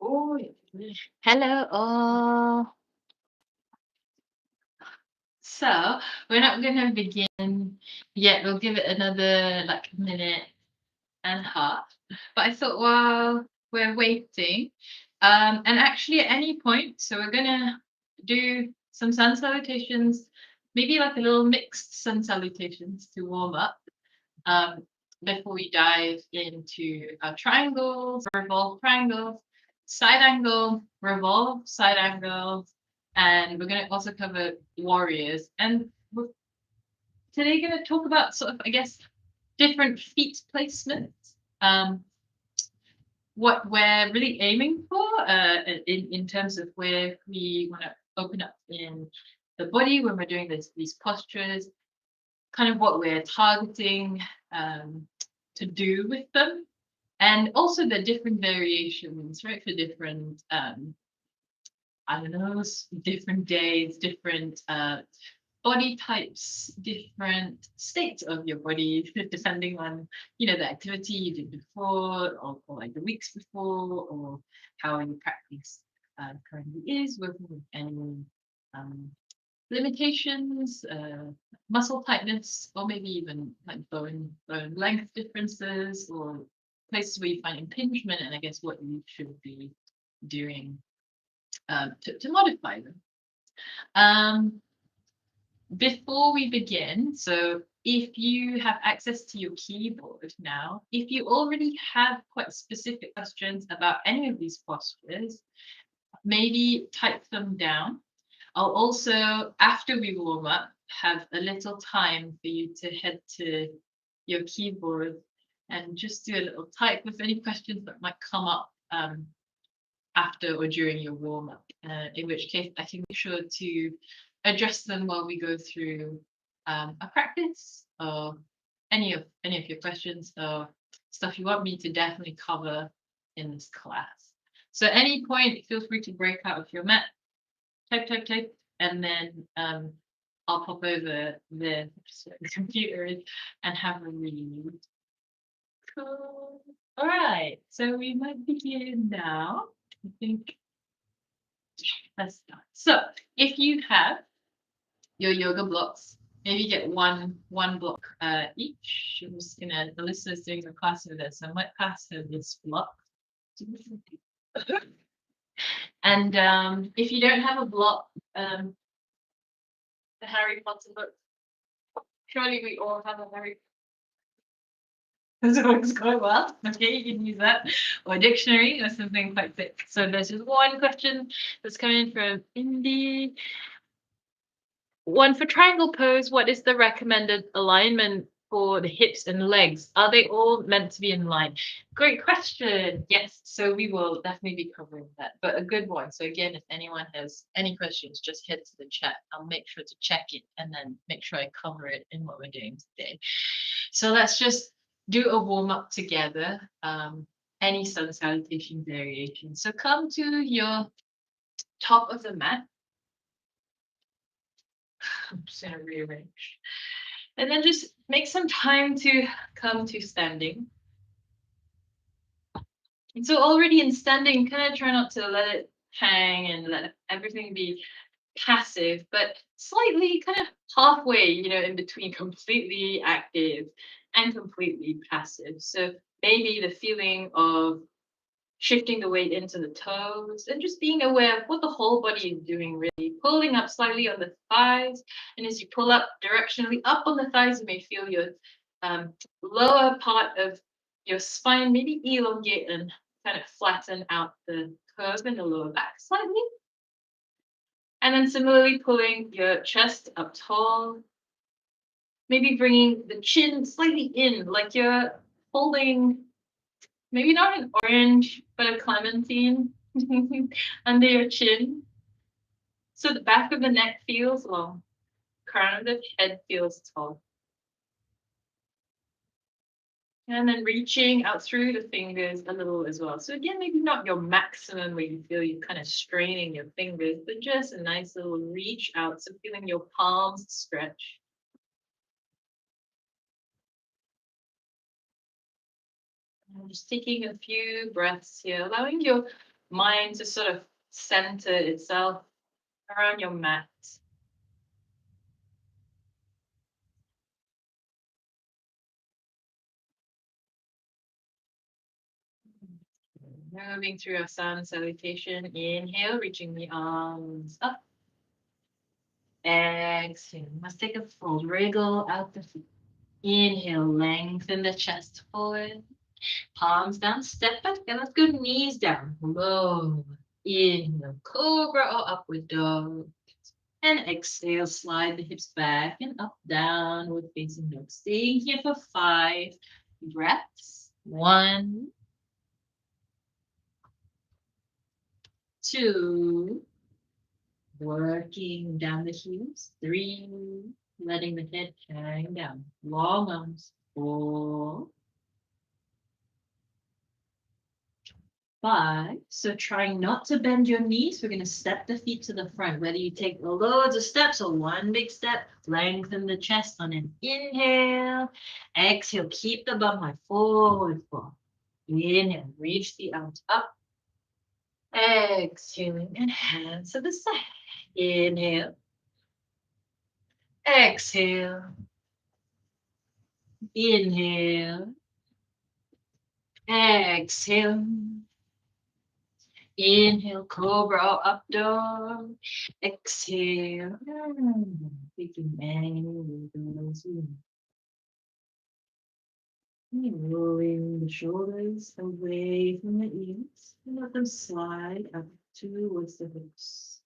Oh, hello all. So we're not gonna begin yet. We'll give it another like minute and a half. But I thought while we're waiting, and actually at any point, so we're gonna do some sun salutations, maybe like a little mixed sun salutations to warm up. Um, Before we dive into triangles, revolve triangles, side angle, revolve, side angle, and we're going to also cover warriors. And we're today going to talk about sort of, I guess, different feet placements. What we're really aiming for in terms of where we want to open up in the body when we're doing these postures, kind of what we're targeting to do with them, and also the different variations, right, for different I don't know, different days, different body types, different states of your body, depending on the activity you did before, or like the weeks before, or how your practice currently is, working with any um, limitations, muscle tightness, or maybe even like bone length differences, or places where you find impingement, and I guess what you should be doing to modify them. Before we begin, so if you have access to your keyboard now, if you already have quite specific questions about any of these postures, maybe type them down. I'll also, after we warm up, have a little time for you to head to your keyboard and just do a little type with any questions that might come up after or during your warm up, in which case I can make sure to address them while we go through a practice, or any of your questions or stuff you want me to definitely cover in this class. So at any point, feel free to break out of your mat, type, and then I'll pop over the computer and have a read. Cool. All right, so we might begin now. I think let's start. So if you have your yoga blocks, maybe get one block each. I'm just gonna, the listener's doing a class with this, so I might pass her this block. And if you don't have a block, the Harry Potter book, surely we all have a Harry Potter. So it's quite well. Okay, you can use that, or a dictionary or something quite thick. So there's just one question that's coming from Indy. One for triangle pose, what is the recommended alignment for the hips and legs? Are they all meant to be in line? Great question. Yes, so we will definitely be covering that, but a good one. So again, if anyone has any questions, just head to the chat. I'll make sure to check it and then make sure I cover it in what we're doing today. So let's just do a warm up together. Any sun salutation variation. So come to your top of the mat. I'm just going to rearrange. And then just make some time to come to standing. And so already in standing, kind of try not to let it hang and let everything be passive, but slightly kind of halfway, in between completely active and completely passive. So maybe the feeling of shifting the weight into the toes and just being aware of what the whole body is doing, really pulling up slightly on the thighs. And as you pull up directionally up on the thighs, you may feel your lower part of your spine maybe elongate and kind of flatten out the curve in the lower back slightly. And then similarly pulling your chest up tall, maybe bringing the chin slightly in, like you're holding maybe not an orange, but a clementine under your chin. So the back of the neck feels long, crown of the head feels tall. And then reaching out through the fingers a little as well. So again, maybe not your maximum where you feel you're kind of straining your fingers, but just a nice little reach out. So feeling your palms stretch. And just taking a few breaths here, allowing your mind to sort of center itself around your mat. Moving through Asana salutation. Inhale, reaching the arms up. Exhale. Must take a full wriggle out the feet. Inhale, lengthen the chest forward. Palms down, step back, and let's go knees down. Low. Inhale, cobra or upward dog. And exhale, slide the hips back and up, downward facing dog. Staying here for 5 breaths. 1, 2, working down the heels. 3, letting the head hang down. Long arms. 4, 5. So trying not to bend your knees. We're going to step the feet to the front. Whether you take loads of steps or one big step, lengthen the chest on an inhale. Exhale, keep the bum high. Forward fold. Inhale, reach the arms up. Exhaling and hands to the side. Inhale. Exhale. Inhale. Exhale. Inhale, cobra or up dog. Exhale. Taking many wiggles in. Rolling the shoulders away from the ears. And let them slide up towards the hips.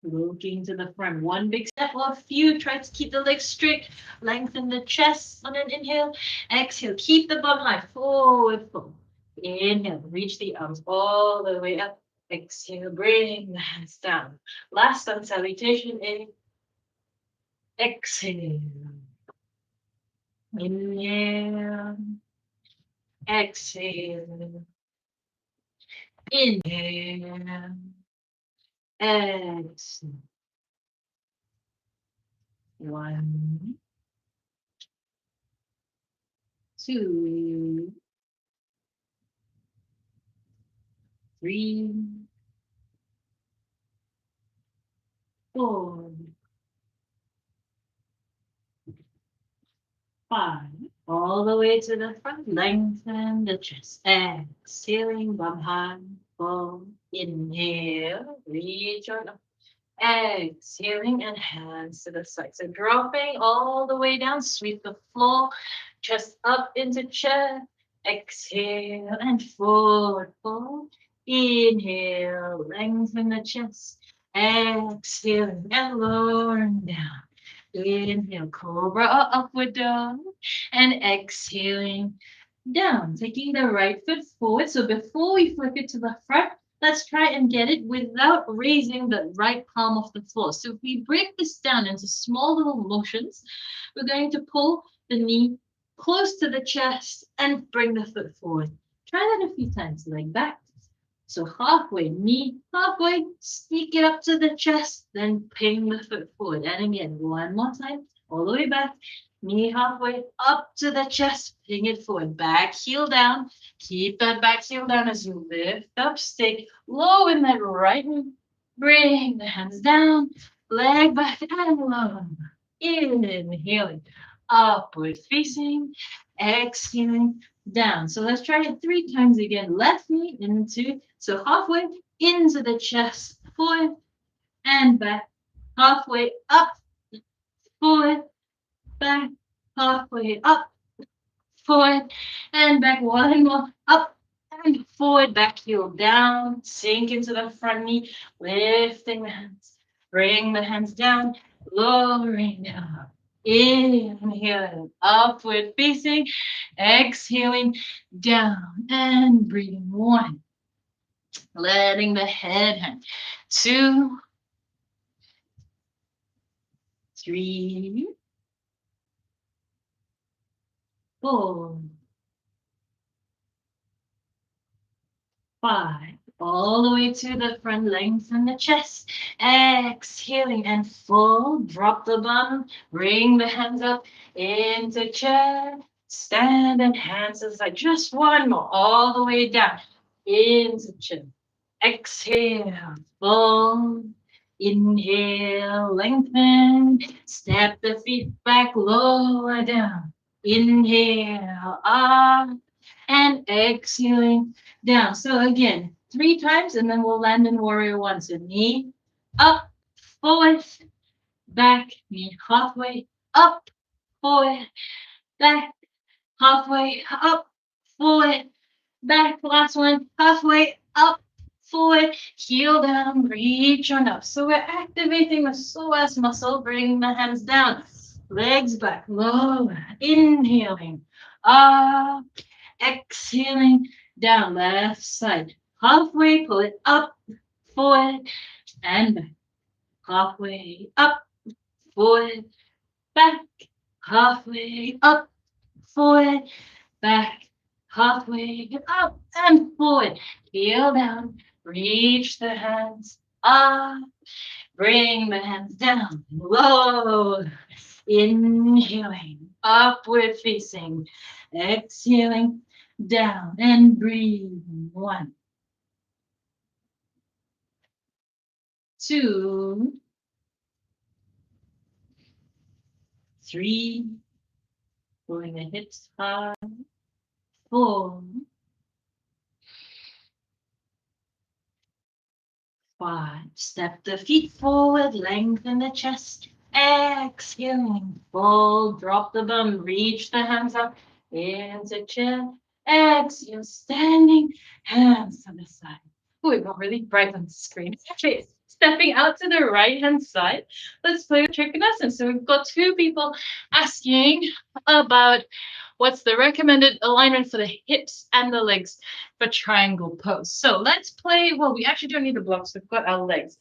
Looking to the front. One big step or a few. Try to keep the legs straight. Lengthen the chest on an inhale. Exhale. Keep the bum high. Forward fold. Inhale. Reach the arms all the way up. Exhale. Bring the hands down. Last on salutation. Exhale. Inhale. Exhale. Inhale. Exhale. 1, 2, 3, 4, 5. All the way to the front. Lengthen the chest. Exhaling, bum high. Fold. Inhale. Reach on up. Exhaling and hands to the side. So dropping all the way down. Sweep the floor. Chest up into chest. Exhale and forward fold. Inhale. Lengthen the chest. Exhaling and lowering down. Inhale, cobra or upward dog. And exhaling down. Taking the right foot forward. So before we flip it to the front, let's try and get it without raising the right palm off the floor. So if we break this down into small little motions, we're going to pull the knee close to the chest and bring the foot forward. Try that a few times, like that. So halfway, knee halfway, sneak it up to the chest, then ping the foot forward. And again, one more time, all the way back, knee halfway up to the chest, ping it forward. Back heel down, keep that back heel down as you lift up, stay low in that right knee. Bring the hands down, leg back and low. Inhaling, upward facing, exhaling, down. So let's try it 3 times again. Left knee into, so halfway into the chest, forward and back, halfway up, forward, back, halfway up, forward and back. One more, up and forward, back heel down, sink into the front knee, lifting the hands, bring the hands down, lowering down. Inhaling, upward facing, exhaling, down and breathing. 1, letting the head hang. 2, 3, 4, 5. All the way to the front, lengthen the chest. Exhaling and full. Drop the bum. Bring the hands up into chair. Stand and hands aside. Just one more. All the way down into chair. Exhale. Full. Inhale. Lengthen. Step the feet back. Lower down. Inhale. Up. And exhaling down. So again, 3 times, and then we'll land in warrior one. So knee up, forward, back, knee halfway, up, forward, back, halfway, up, forward, back. Last one, halfway, up, forward, heel down, reach on up. So we're activating the psoas muscle, bringing the hands down, legs back, lower, inhaling, up, exhaling down, left side. Halfway, pull it up, forward, and back. Halfway, up, forward, back. Halfway, up, forward, back. Halfway, up, and forward. Heel down, reach the hands up. Bring the hands down, low. Inhaling, upward facing. Exhaling, down and breathe. 1, 2, 3. Pulling the hips high. 4, 5. Step the feet forward, lengthen the chest. Exhaling, full. Drop the bum, reach the hands up into chair. Exhale, standing, hands to the side. Oh, it got really bright on the screen. Okay, stepping out to the right-hand side. Let's play Trikonasana. So we've got 2 people asking about what's the recommended alignment for the hips and the legs for triangle pose. So let's play. Well, we actually don't need the blocks. We've got our legs.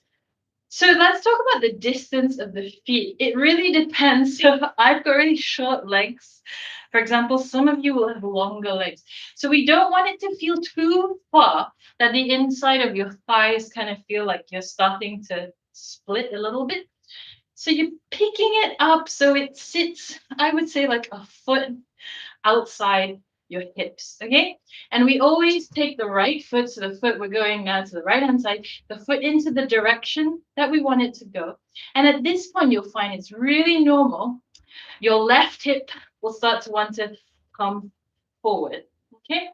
So let's talk about the distance of the feet. It really depends. So I've got really short legs. For example, some of you will have longer legs. So we don't want it to feel too far that the inside of your thighs kind of feel like you're starting to split a little bit. So you're picking it up so it sits, I would say, like a foot outside your hips, okay? And we always take the right foot, so the foot we're going now to the right-hand side, the foot into the direction that we want it to go. And at this point, you'll find it's really normal. Your left hip will start to want to come forward, okay?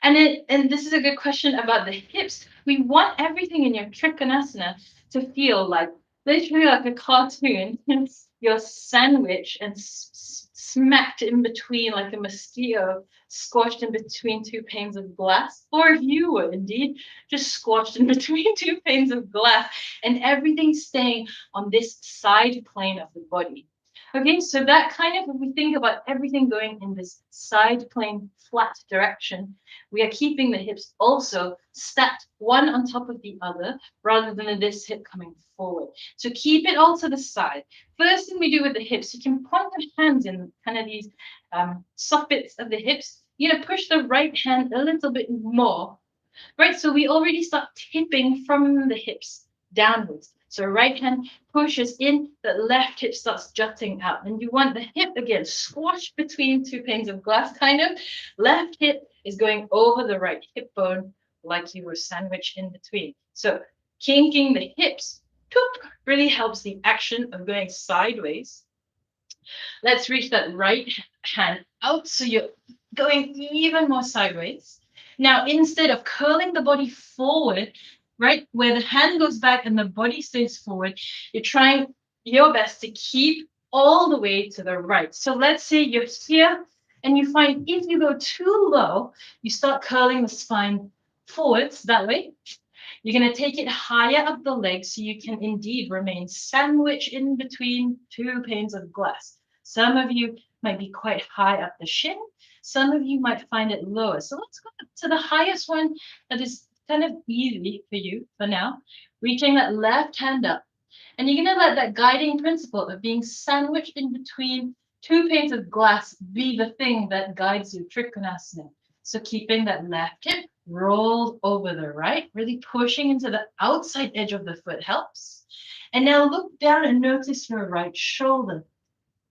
And this is a good question about the hips. We want everything in your Trikonasana to feel like literally like a cartoon. You're sandwiched and smacked in between like a mosquito squashed in between 2 panes of glass, or if you were indeed just squashed in between 2 panes of glass, and everything staying on this side plane of the body. Okay, so that kind of, if we think about everything going in this side plane flat direction, we are keeping the hips also stacked one on top of the other rather than this hip coming forward. So keep it all to the side. First thing we do with the hips, you can point the hands in kind of these soffits of the hips. You're going to push the right hand a little bit more, right? So we already start tipping from the hips downwards. So right hand pushes in, the left hip starts jutting out. And you want the hip again squashed between 2 panes of glass, kind of. Left hip is going over the right hip bone like you were sandwiched in between. So kinking the hips really helps the action of going sideways. Let's reach that right hand out so you're going even more sideways. Now, instead of curling the body forward, right, where the hand goes back and the body stays forward, you're trying your best to keep all the way to the right. So let's say you're here and you find if you go too low, you start curling the spine forwards that way. You're going to take it higher up the leg so you can indeed remain sandwiched in between 2 panes of glass. Some of you might be quite high up the shin. Some of you might find it lower. So let's go to the highest one that is kind of easy for you for now. Reaching that left hand up. And you're going to let that guiding principle of being sandwiched in between 2 panes of glass be the thing that guides you, Trikonasana. So keeping that left hip rolled over the right, really pushing into the outside edge of the foot helps. And now look down and notice your right shoulder.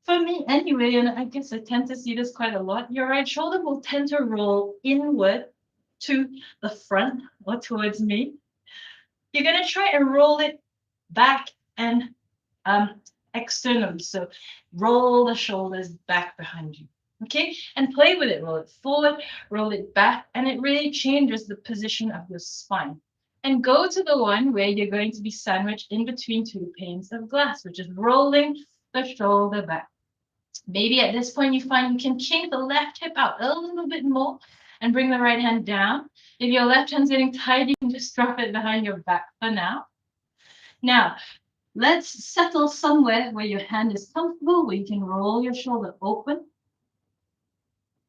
For me anyway, and I guess I tend to see this quite a lot, your right shoulder will tend to roll inward to the front or towards me. You're going to try and roll it back and externally. So roll the shoulders back behind you. Okay, and play with it. Roll it forward, roll it back, and it really changes the position of your spine. And go to the one where you're going to be sandwiched in between two panes of glass, which is rolling the shoulder back. Maybe at this point you find you can kink the left hip out a little bit more and bring the right hand down. If your left hand's getting tired, you can just drop it behind your back for now. Now, let's settle somewhere where your hand is comfortable, where you can roll your shoulder open.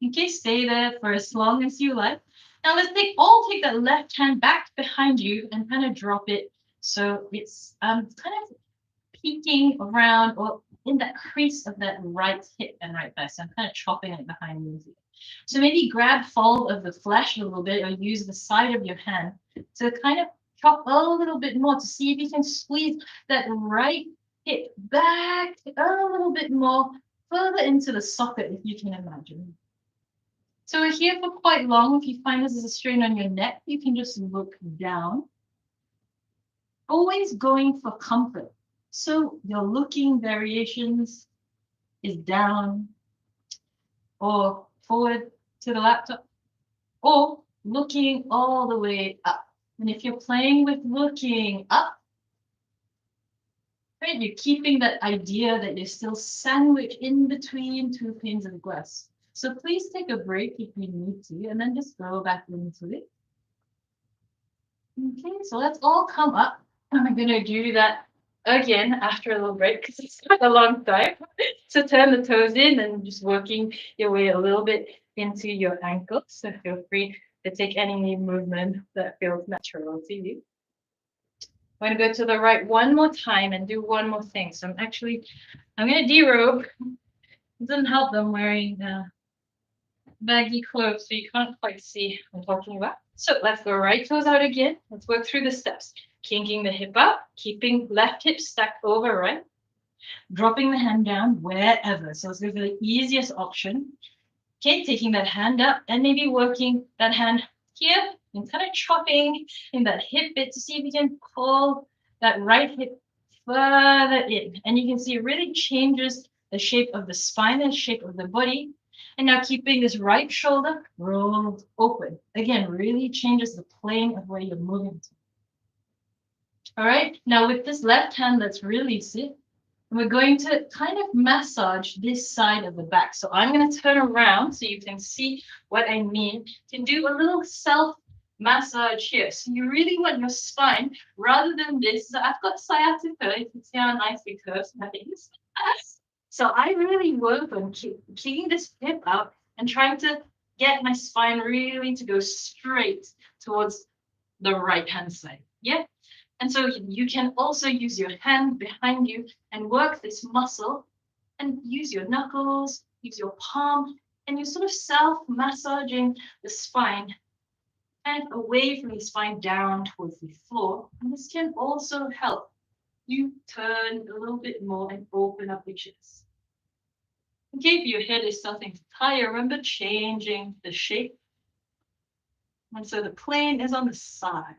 Okay, stay there for as long as you like. Now let's take that left hand back behind you and kind of drop it so it's kind of peeking around or in that crease of that right hip and right thigh. So I'm kind of chopping it behind you. So maybe grab fold of the flesh a little bit or use the side of your hand to kind of chop a little bit more to see if you can squeeze that right hip back a little bit more further into the socket if you can imagine. So we're here for quite long. If you find this is a strain on your neck, you can just look down. Always going for comfort. So your looking variations is down or forward to the laptop or looking all the way up. And if you're playing with looking up, right, you're keeping that idea that you're still sandwiched in between two panes of glass. So please take a break if you need to, and then just go back into it. Okay, so let's all come up. I'm going to do that again after a little break because it's quite a long time. So turn the toes in and just working your way a little bit into your ankles. So feel free to take any movement that feels natural to you. I'm going to go to the right one more time and do one more thing. So I'm going to derobe. It doesn't help them wearing baggy clothes, so you can't quite see what I'm talking about. So let's go right toes out again. Let's work through the steps. Kinking the hip up, keeping left hip stacked over right, dropping the hand down wherever. So let's go for the easiest option. Okay, taking that hand up and maybe working that hand here and kind of chopping in that hip bit to see if you can pull that right hip further in. And you can see it really changes the shape of the spine and shape of the body. And now keeping this right shoulder rolled open. Again, really changes the plane of where you're moving to. All right, now with this left hand, let's release it. And we're going to kind of massage this side of the back. So I'm going to turn around so you can see what I mean. You can do a little self massage here. So you really want your spine rather than this. So I've got sciatica. You can see how nicely curved that is. So I really work on keeping this hip out and trying to get my spine really to go straight towards the right hand side. Yeah. And so you can also use your hand behind you and work this muscle and use your knuckles, use your palm, and you're sort of self-massaging the spine and away from the spine down towards the floor. And this can also help you turn a little bit more and open up the chest. Okay, if your head is starting to tire, remember changing the shape. And so the plane is on the side.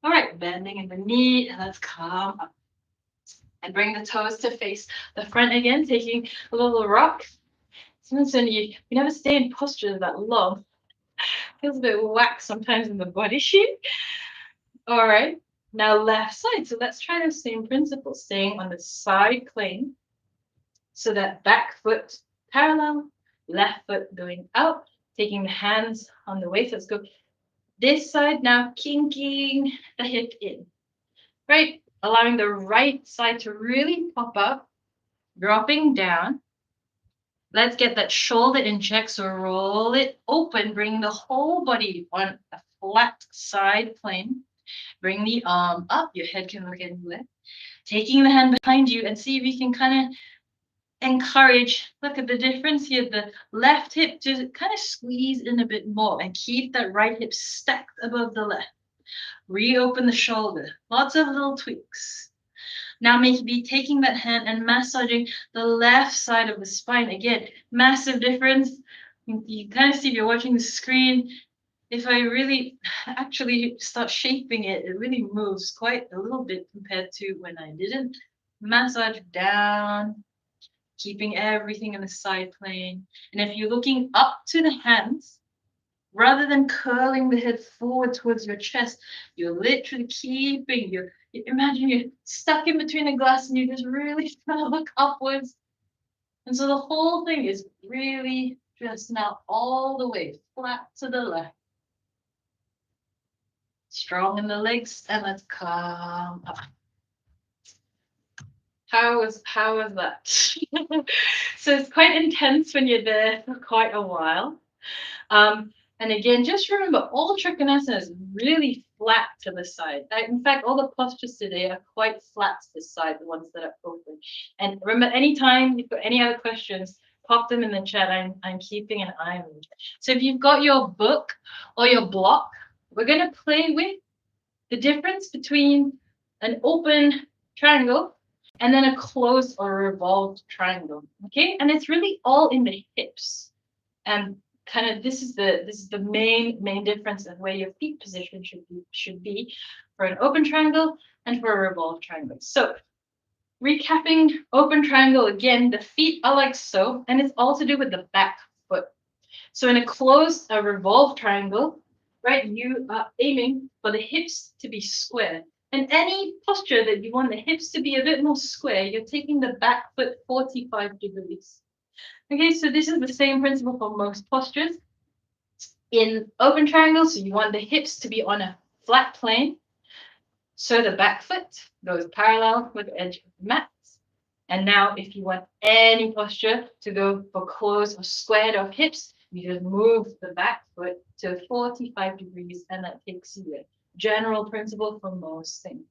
All right, bending in the knee, and let's come up. And bring the toes to face the front again, taking a little rock. Sometimes when you never stay in posture that long. Feels a bit whack sometimes in the body shape. All right, now left side. So let's try the same principle, staying on the side plane. So that back foot parallel, left foot going out, taking the hands on the waist. Let's go this side now, kinking the hip in. Right, allowing the right side to really pop up, dropping down. Let's get that shoulder in check. So roll it open, bring the whole body on a flat side plane. Bring the arm up, your head can look anywhere. Taking the hand behind you and see if you can kind of encourage, look at the difference here, the left hip to kind of squeeze in a bit more and keep that right hip stacked above the left. Reopen the shoulder. Lots of little tweaks. Now maybe taking that hand and massaging the left side of the spine. Again, massive difference. You kind of see if you're watching the screen, if I really actually start shaping it, it really moves quite a little bit compared to when I didn't. Massage down, keeping everything in the side plane. And if you're looking up to the hands, rather than curling the head forward towards your chest, you're literally keeping your, imagine you're stuck in between a glass and you just really trying to look upwards. And so the whole thing is really just now all the way flat to the left. Strong in the legs, and let's come up. How was that? So it's quite intense when you're there for quite a while. And again, just remember, all Trikonasana is really flat to the side. In fact, all the postures today are quite flat to the side, the ones that are open. And remember, anytime you've got any other questions, pop them in the chat. I'm keeping an eye on you. So if you've got your book or your block, we're going to play with the difference between an open triangle and then a closed or revolved triangle. Okay, and it's really all in the hips. And kind of this is the main difference in where your feet position should be for an open triangle and for a revolved triangle. So recapping open triangle again, the feet are like so, and it's all to do with the back foot. So in a revolved triangle, right, you are aiming for the hips to be square. And any posture that you want the hips to be a bit more square, you're taking the back foot 45 degrees. Okay, so this is the same principle for most postures. In open triangles, so you want the hips to be on a flat plane. So the back foot goes parallel with the edge of the mat. And now if you want any posture to go for closed or squared off hips, you just move the back foot to 45 degrees, and that takes you there. General principle for most things.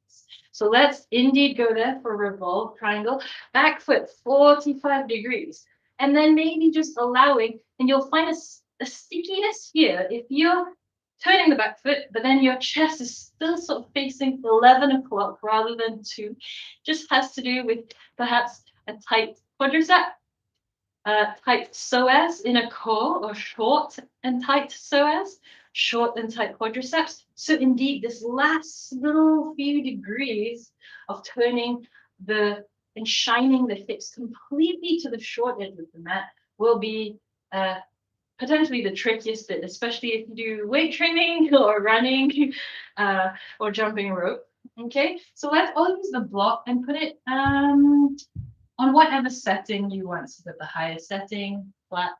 So let's indeed go there for revolve triangle. Back foot 45 degrees. And then maybe just allowing, and you'll find a stickiness here. If you're turning the back foot, but then your chest is still sort of facing 11 o'clock rather than 2, just has to do with perhaps a tight quadricep, tight psoas in a core, or short and tight psoas, short and tight quadriceps. So indeed, this last little few degrees of turning and shining the hips completely to the short edge of the mat will be potentially the trickiest bit, especially if you do weight training or running or jumping rope. Okay, so let's all use the block and put it on whatever setting you want. So the highest setting, flat,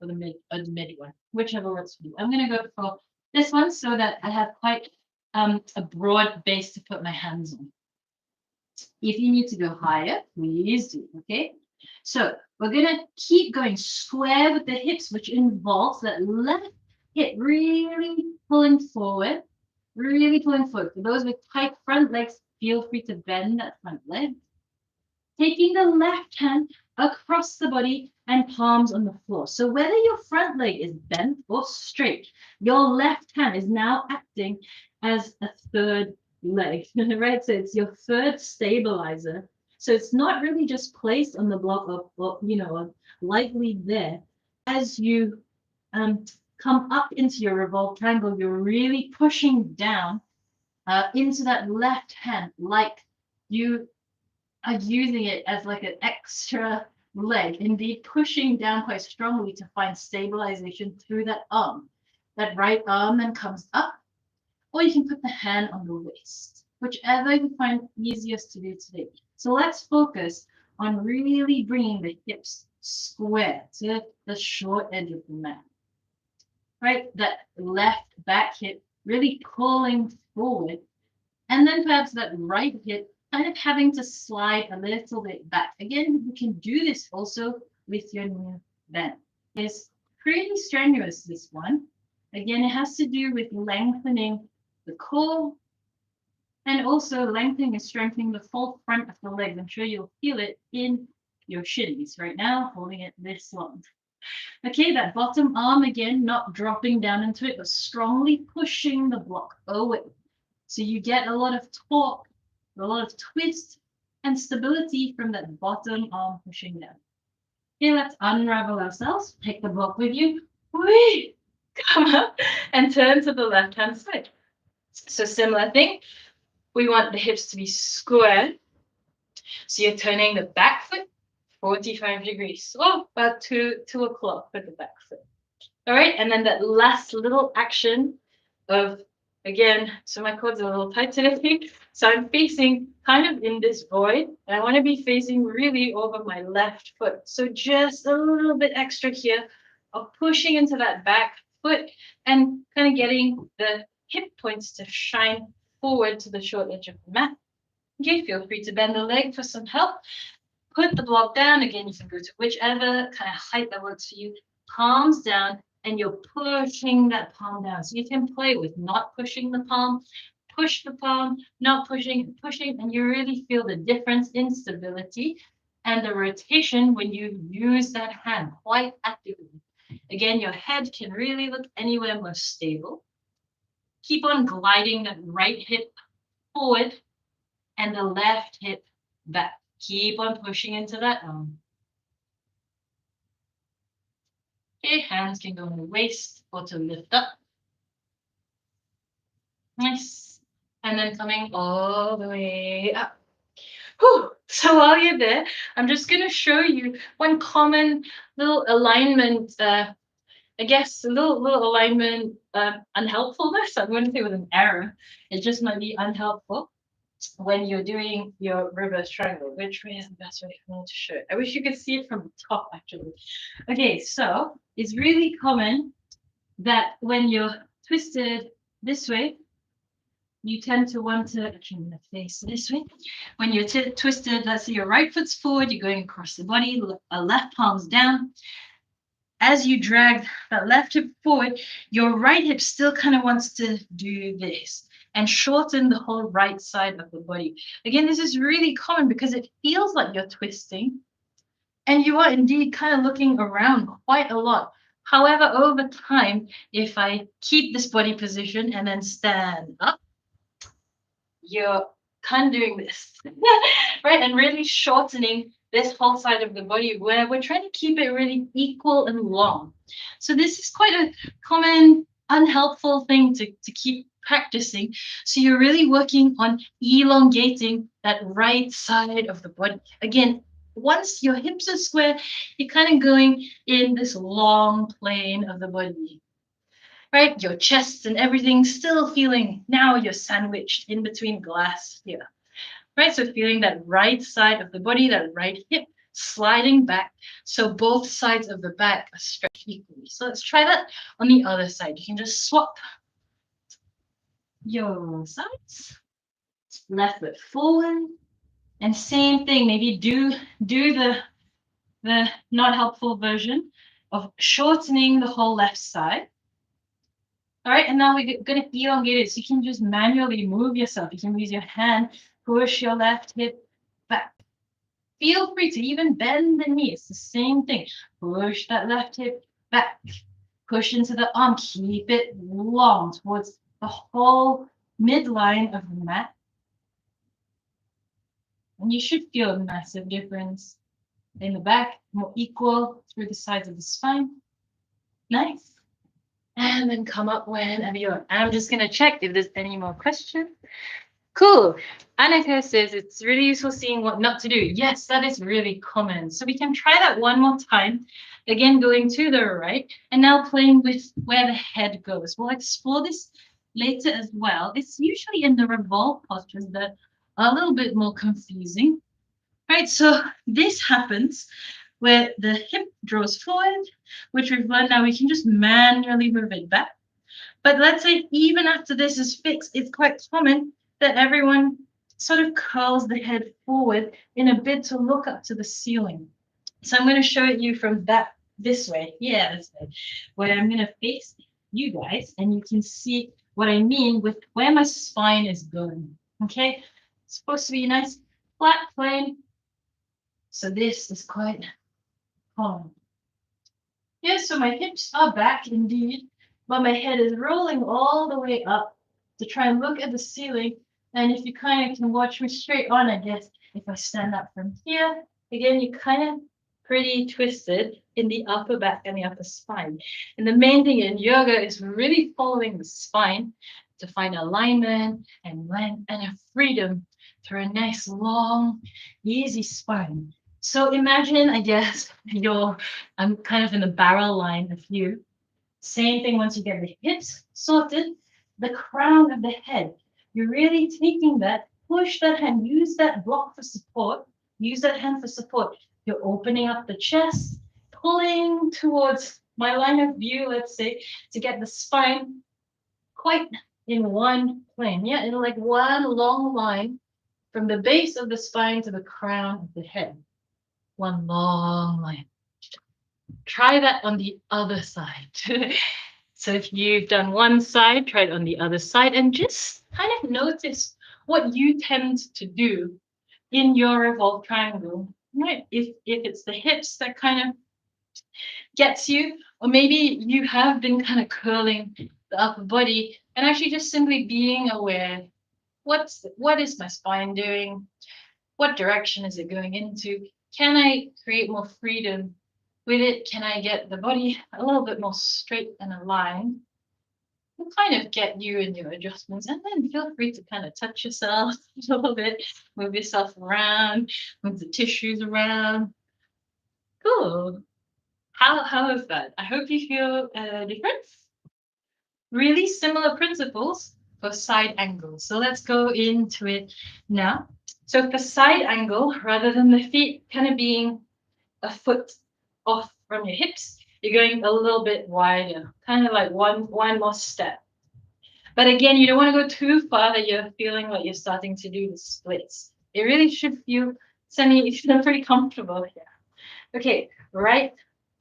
or the mid one, whichever works for you. I'm going to go for this one so that I have quite a broad base to put my hands on. If you need to go higher, please do. Okay. So we're going to keep going square with the hips, which involves that left hip really pulling forward, really pulling forward. For those with tight front legs, feel free to bend that front leg. Taking the left hand across the body and palms on the floor. So whether your front leg is bent or straight, your left hand is now acting as a third leg, right? So it's your third stabilizer. So it's not really just placed on the block or lightly there. As you come up into your revolved triangle, you're really pushing down into that left hand, like you are using it as like an extra leg, indeed pushing down quite strongly to find stabilization through that arm. That right arm then comes up, or you can put the hand on the waist, whichever you find easiest to do today. So let's focus on really bringing the hips square to the short edge of the mat. Right, that left back hip really pulling forward, and then perhaps that right hip kind of having to slide a little bit back. Again, you can do this also with your new bend. It's pretty strenuous, this one. Again, it has to do with lengthening the core and also lengthening and strengthening the full front of the legs. I'm sure you'll feel it in your shins right now, holding it this long. Okay, that bottom arm again, not dropping down into it, but strongly pushing the block away. So you get a lot of torque, a lot of twist and stability from that bottom arm pushing down. Okay, let's unravel ourselves. Take the block with you. Whee! Come up and turn to the left-hand side. So similar thing. We want the hips to be square. So you're turning the back foot 45 degrees. Oh, about 2 o'clock with the back foot. All right, and then that last little action of, again, so my quads are a little tight today. So I'm facing kind of in this void. And I want to be facing really over my left foot. So just a little bit extra here of pushing into that back foot and kind of getting the hip points to shine forward to the short edge of the mat. Okay, feel free to bend the leg for some help. Put the block down. Again, you can go to whichever kind of height that works for you. Palms down, and you're pushing that palm down. So you can play with not pushing the palm, push the palm, not pushing, pushing, and you really feel the difference in stability and the rotation when you use that hand quite actively. Again, your head can really look anywhere more stable. Keep on gliding that right hip forward and the left hip back. Keep on pushing into that arm. Okay, hands can go on the waist or to lift up. Nice. And then coming all the way up. Whew. So while you're there, I'm just going to show you one common little alignment, I guess a little alignment unhelpfulness. I'm going to say with an error. It just might be unhelpful when you're doing your reverse triangle. Which way is the best way for me to show it? I wish you could see it from the top, actually. Okay, so it's really common that when you're twisted this way, you tend to want to actually face this way. When you're twisted, let's say your right foot's forward, you're going across the body, left palm's down. As you drag that left hip forward, your right hip still kind of wants to do this and shorten the whole right side of the body. Again, this is really common because it feels like you're twisting and you are indeed kind of looking around quite a lot. However, over time, if I keep this body position and then stand up, you're kind of doing this, right? And really shortening this whole side of the body where we're trying to keep it really equal and long. So this is quite a common unhelpful thing to keep practicing. So you're really working on elongating that right side of the body. Again, once your hips are square, you're kind of going in this long plane of the body. Right, your chest and everything still feeling, now you're sandwiched in between glass here. Right, so feeling that right side of the body, that right hip sliding back. So both sides of the back are stretched equally. So let's try that on the other side. You can just swap your sides. Left foot forward. And same thing, maybe do the not helpful version of shortening the whole left side. All right, and now we're going to elongate it. So you can just manually move yourself. You can use your hand, push your left hip back. Feel free to even bend the knee. It's the same thing. Push that left hip back. Push into the arm. Keep it long towards the whole midline of the mat. And you should feel a massive difference in the back, more equal through the sides of the spine. Nice. And then come up whenever you're. I'm just going to check if there's any more questions. Cool. Annika says it's really useful seeing what not to do. Yes, that is really common. So we can try that one more time. Again, going to the right and now playing with where the head goes. We'll explore this later as well. It's usually in the revolve postures that are a little bit more confusing. Right, so this happens where the hip draws forward, which we've learned now we can just manually move it back. But let's say even after this is fixed, it's quite common that everyone sort of curls the head forward in a bid to look up to the ceiling. So I'm going to show it you from this way. Yeah, this way, where I'm going to face you guys, and you can see what I mean with where my spine is going. Okay, it's supposed to be a nice flat plane. So this is quite calm. Yes, so my hips are back indeed, but my head is rolling all the way up to try and look at the ceiling. And if you kind of can watch me straight on, I guess, if I stand up from here, again, you kind of pretty twisted in the upper back and the upper spine. And the main thing in yoga is really following the spine to find alignment and length and a freedom through a nice, long, easy spine. So imagine, I guess, I'm kind of in the barrel line of you. Same thing once you get the hips sorted, the crown of the head. You're really taking that, push that hand, use that block for support, use that hand for support. You're opening up the chest, pulling towards my line of view, let's say, to get the spine quite in one plane. Yeah, in like one long line from the base of the spine to the crown of the head. One long line. Try that on the other side. So if you've done one side, try it on the other side and just kind of notice what you tend to do in your revolved triangle, right? If it's the hips that kind of gets you, or maybe you have been kind of curling the upper body and actually just simply being aware, what is my spine doing? What direction is it going into? Can I create more freedom with it? Can I get the body a little bit more straight and aligned? We'll kind of get you in your adjustments, and then feel free to kind of touch yourself a little bit, move yourself around, move the tissues around. Cool. How is that? I hope you feel a difference. Really similar principles for side angles. So let's go into it now. So for side angle, rather than the feet kind of being a foot off from your hips, you're going a little bit wider, kind of like one more step. But again, you don't want to go too far that you're feeling like you're starting to do the splits. It really should feel pretty comfortable here. Okay, right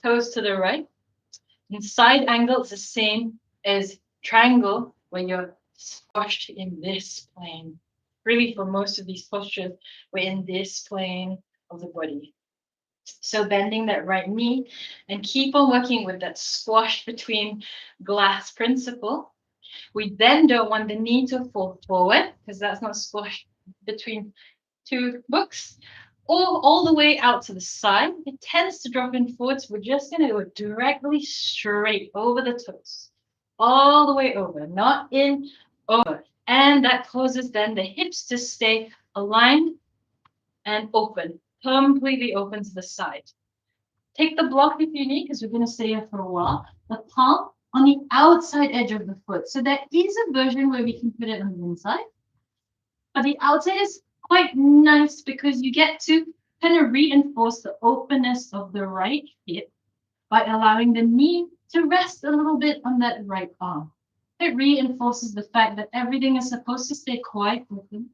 toes to the right. And side angle is the same as triangle when you're squashed in this plane. Really, for most of these postures, we're in this plane of the body. So bending that right knee and keep on working with that squash between glass principle. We then don't want the knee to fall forward because that's not squashed between two books, or all the way out to the side. It tends to drop in forwards. We're just going to go directly straight over the toes, all the way over, not in, over. And that causes then the hips to stay aligned and open, completely open to the side. Take the block if you need, because we're going to stay here for a while. The palm on the outside edge of the foot. So there is a version where we can put it on the inside, but the outside is quite nice because you get to kind of reinforce the openness of the right hip by allowing the knee to rest a little bit on that right arm. It reinforces the fact that everything is supposed to stay quite open.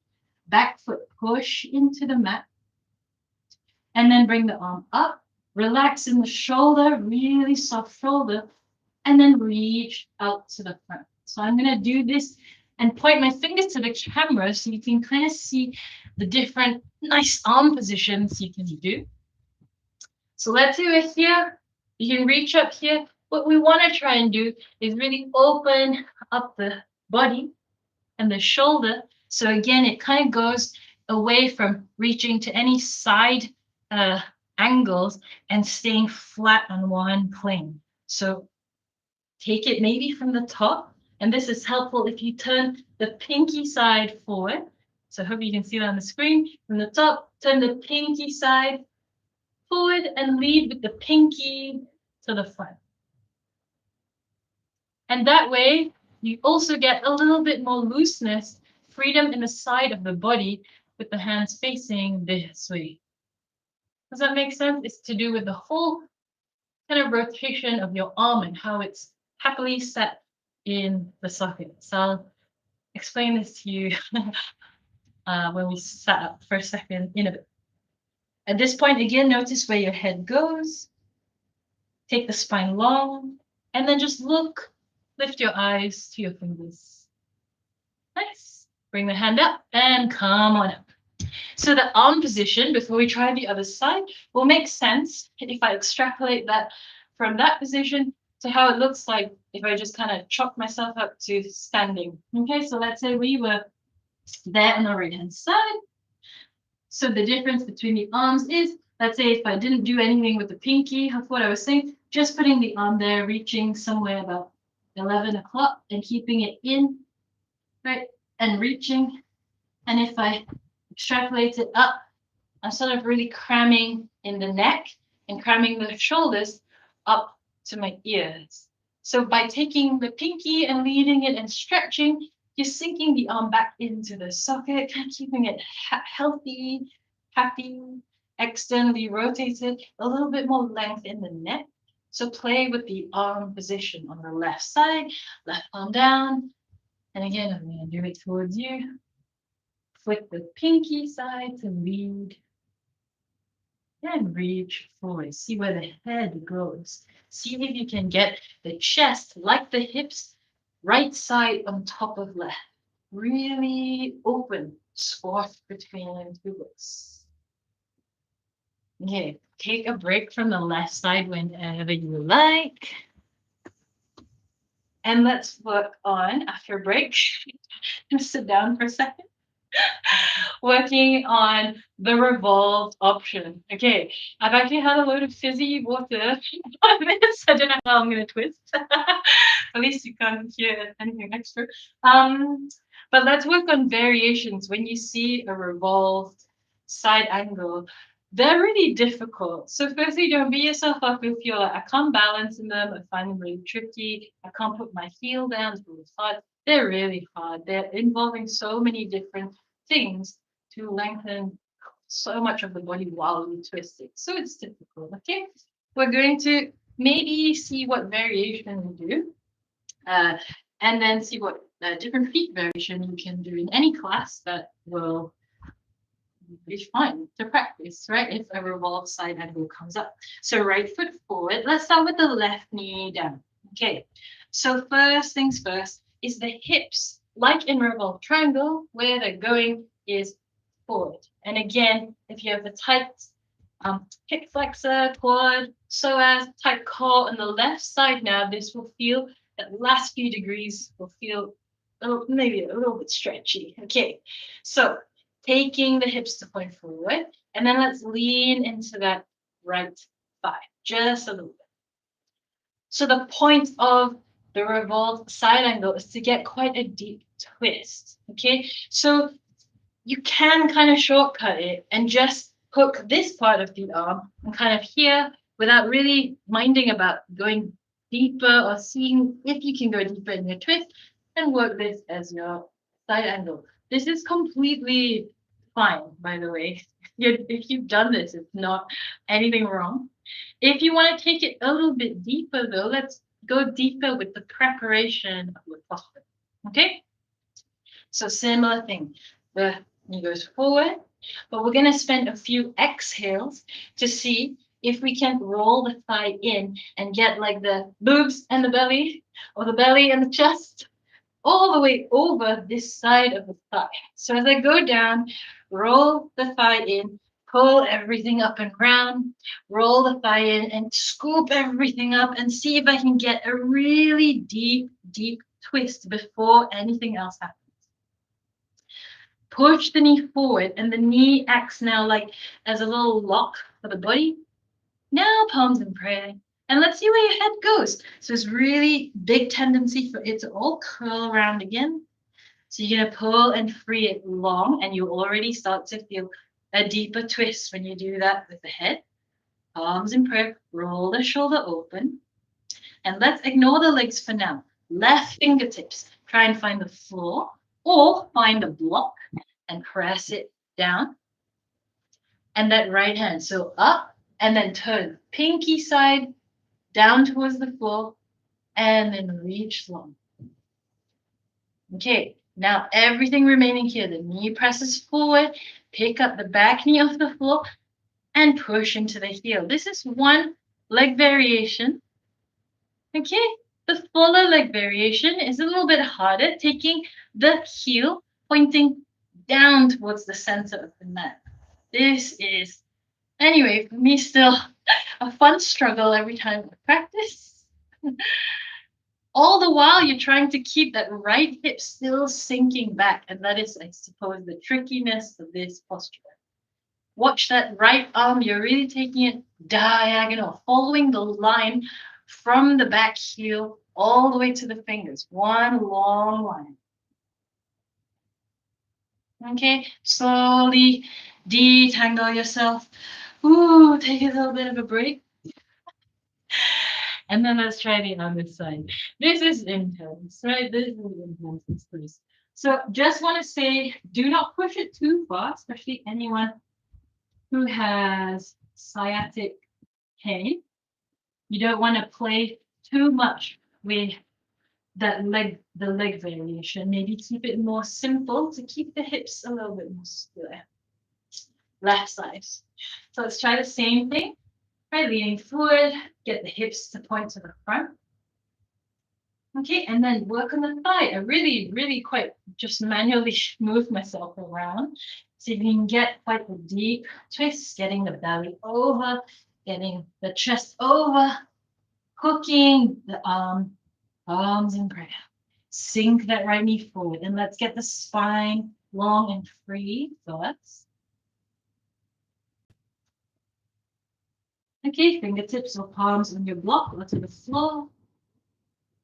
Back foot push into the mat. And then bring the arm up. Relax in the shoulder, really soft shoulder. And then reach out to the front. So I'm going to do this and point my fingers to the camera so you can kind of see the different nice arm positions you can do. So let's do it here. You can reach up here. What we want to try and do is really open up the body and the shoulder. So again, it kind of goes away from reaching to any side angles and staying flat on one plane. So take it maybe from the top. And this is helpful if you turn the pinky side forward. So I hope you can see that on the screen. From the top, turn the pinky side forward and lead with the pinky to the front. And that way, you also get a little bit more looseness, freedom in the side of the body with the hands facing this way. Does that make sense? It's to do with the whole kind of rotation of your arm and how it's happily set in the socket. So I'll explain this to you when we sat up for a second in a bit. At this point, again, notice where your head goes. Take the spine long, and then just look, lift your eyes to your fingers. Nice. Bring the hand up and come on up. So the arm position, before we try the other side, will make sense if I extrapolate that from that position to how it looks like if I just kind of chop myself up to standing. Okay, so let's say we were there on the right-hand side. So the difference between the arms is, let's say if I didn't do anything with the pinky, that's what I was saying, just putting the arm there, reaching somewhere about 11 o'clock and keeping it in, right, and reaching. And if I extrapolate it up, I'm sort of really cramming in the neck and cramming the shoulders up to my ears. So by taking the pinky and leading it and stretching, you're sinking the arm back into the socket, kind of keeping it healthy, happy, externally rotated, a little bit more length in the neck. So play with the arm position on the left side, left palm down. And again, I'm going to do it towards you. Flick the pinky side to lead and reach forward. See where the head goes. See if you can get the chest, like the hips, right side on top of left. Really open, squat between two legs. Okay, take a break from the left side whenever you like. And let's work on, after a break, just sit down for a second. Working on the revolved option. Okay, I've actually had a load of fizzy water on this. I don't know how I'm going to twist. At least you can't hear anything extra. But let's work on variations. When you see a revolved side angle, they're really difficult. So firstly, don't beat yourself up if you're like, I can't balance in them. I find them really tricky. I can't put my heel down. It's really hard. They're really hard. They're involving so many different things to lengthen so much of the body while you twist it. So it's difficult. Okay, we're going to maybe see what variation we do, and then see what different feet variation you can do in any class that will be fine to practice, right? If a revolved side angle comes up. So right foot forward. Let's start with the left knee down. Okay, so first things first is the hips, like in Revolve Triangle, where they're going is forward. And again, if you have the tight hip flexor, quad, psoas, tight core on the left side now, this will feel, that last few degrees will feel maybe a little bit stretchy. Okay, so taking the hips to point forward, and then let's lean into that right thigh, just a little bit. So the point of the revolved side angle is to get quite a deep twist, okay? So you can kind of shortcut it and just hook this part of the arm and kind of here without really minding about going deeper or seeing if you can go deeper in your twist and work this as your side angle. This is completely fine, by the way. If you've done this, it's not anything wrong. If you want to take it a little bit deeper, though, let's go deeper with the preparation of the posture. Okay? So similar thing. The knee goes forward, but we're going to spend a few exhales to see if we can roll the thigh in and get like the boobs and the belly, or the belly and the chest, all the way over this side of the thigh. So as I go down, roll the thigh in, pull everything up and round, roll the thigh in and scoop everything up and see if I can get a really deep, deep twist before anything else happens. Push the knee forward and the knee acts now like as a little lock for the body. Now palms in prayer. And let's see where your head goes. So it's really big tendency for it to all curl around again. So you're going to pull and free it long, and you already start to feel a deeper twist when you do that with the head. Palms in prayer, roll the shoulder open. And let's ignore the legs for now. Left fingertips, try and find the floor or find a block and press it down. And that right hand, so up and then turn pinky side down towards the floor and then reach long. Okay, now everything remaining here, the knee presses forward, pick up the back knee off the floor and push into the heel. This is one leg variation. Okay, the fuller leg variation is a little bit harder, taking the heel, pointing down towards the center of the mat. This is, anyway, for me, still a fun struggle every time I practice. All the while, you're trying to keep that right hip still sinking back. And that is, I suppose, the trickiness of this posture. Watch that right arm. You're really taking it diagonal, following the line from the back heel all the way to the fingers. One long line. Okay, slowly detangle yourself. Ooh, take a little bit of a break. And then let's try the other side. This is intense, right? This is intense, please. So just want to say, do not push it too far, especially anyone who has sciatic pain. You don't want to play too much with that the leg variation. Maybe keep it more simple to keep the hips a little bit muscular. Left side. So let's try the same thing. Right, leaning forward, get the hips to point to the front. Okay, and then work on the thigh. I really quite just manually move myself around. So you can get quite a deep twist, getting the belly over, getting the chest over, hooking the arms in prayer. Sink that right knee forward, and let's get the spine long and free first. Okay, fingertips or palms on your block or to the floor.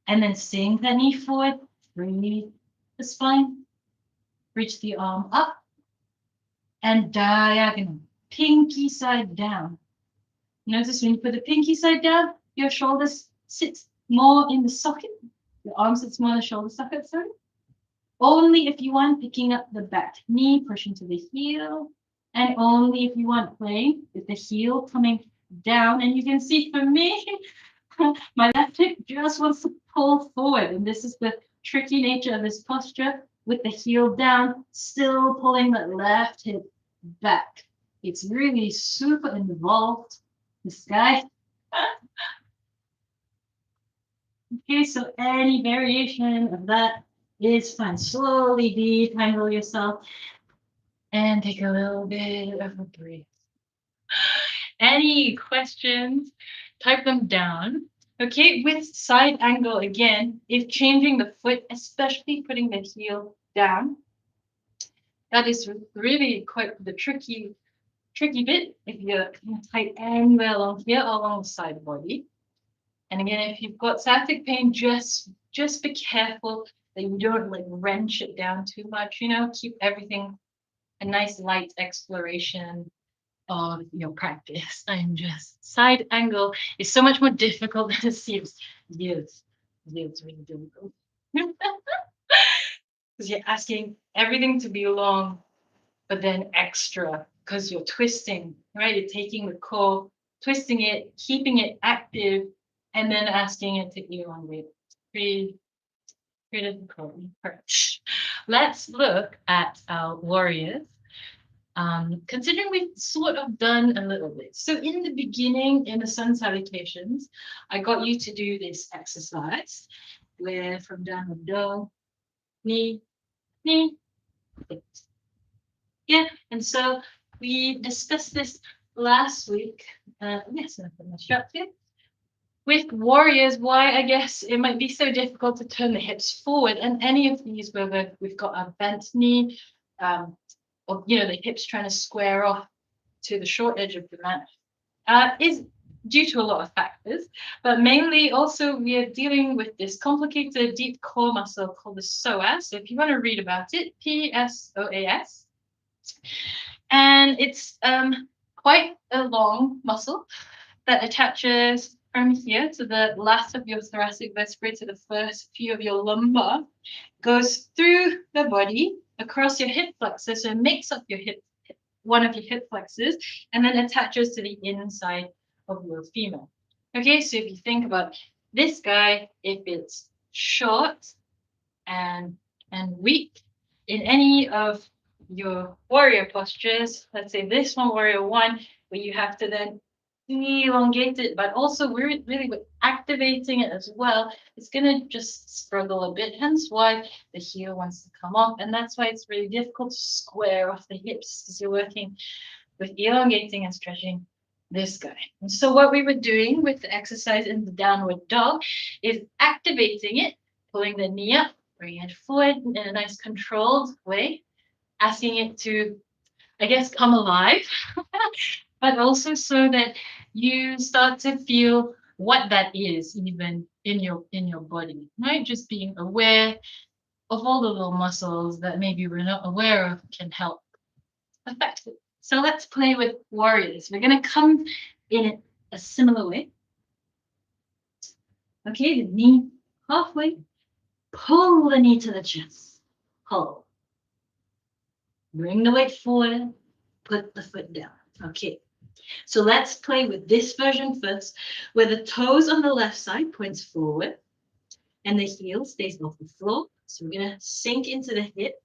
And then sink that knee forward, free the spine, reach the arm up, and diagonal, pinky side down. Notice when you put the pinky side down, your shoulders sit more in the socket. Your arm sits more in the shoulder socket, sorry. Only if you want, picking up the back knee, pushing to the heel. And only if you want, playing with the heel coming down. And you can see for me, my left hip just wants to pull forward. And this is the tricky nature of this posture, with the heel down, still pulling the left hip back. It's really super involved, this guy. Okay, so any variation of that is fine. Slowly detangle yourself and take a little bit of a breath. Any questions? Type them down. Okay, with side angle again, if changing the foot, especially putting the heel down, that is really quite the tricky bit. If you're tight anywhere along here, along the side body. And again, if you've got sciatic pain, just be careful that you don't like wrench it down too much. You know, keep everything a nice light exploration of your practice. And just side angle is so much more difficult than it seems. Yes, it's really difficult. Because you're asking everything to be long, but then extra because you're twisting, right? You're taking the core, twisting it, keeping it active, and then asking it to elongate. Pretty difficult. Let's look at our warriors. Considering we've sort of done a little bit. So in the beginning, in the sun salutations, I got you to do this exercise where from downward dog, knee, knee, hip. Yeah, and so we discussed this last week. Yes, I'm instructed. With warriors, why I guess it might be so difficult to turn the hips forward, and any of these where we've got a bent knee, or the hips trying to square off to the short edge of the mat, is due to a lot of factors, but mainly also we are dealing with this complicated deep core muscle called the psoas. So if you want to read about it, PSOAS. And it's quite a long muscle that attaches from here to the last of your thoracic vertebrae to the first few of your lumbar, goes through the body across your hip flexors, so it makes up your one of your hip flexors, and then attaches to the inside of your femur. Okay, so if you think about this guy, if it's short and weak in any of your warrior postures, let's say this one, warrior one, where you have to then elongated, but also we're really activating it as well. It's gonna just struggle a bit, hence why the heel wants to come off, and that's why it's really difficult to square off the hips because you're working with elongating and stretching this guy. And so what we were doing with the exercise in the downward dog is activating it, pulling the knee up, bringing it forward in a nice controlled way, asking it to, I guess, come alive, but also so that you start to feel what that is even in your body, right? Just being aware of all the little muscles that maybe we're not aware of can help affect it. So let's play with warriors. We're going to come in a similar way. Okay, the knee halfway. Pull the knee to the chest. Hold. Bring the weight forward. Put the foot down. Okay. So let's play with this version first, where the toes on the left side points forward and the heel stays off the floor. So we're going to sink into the hip.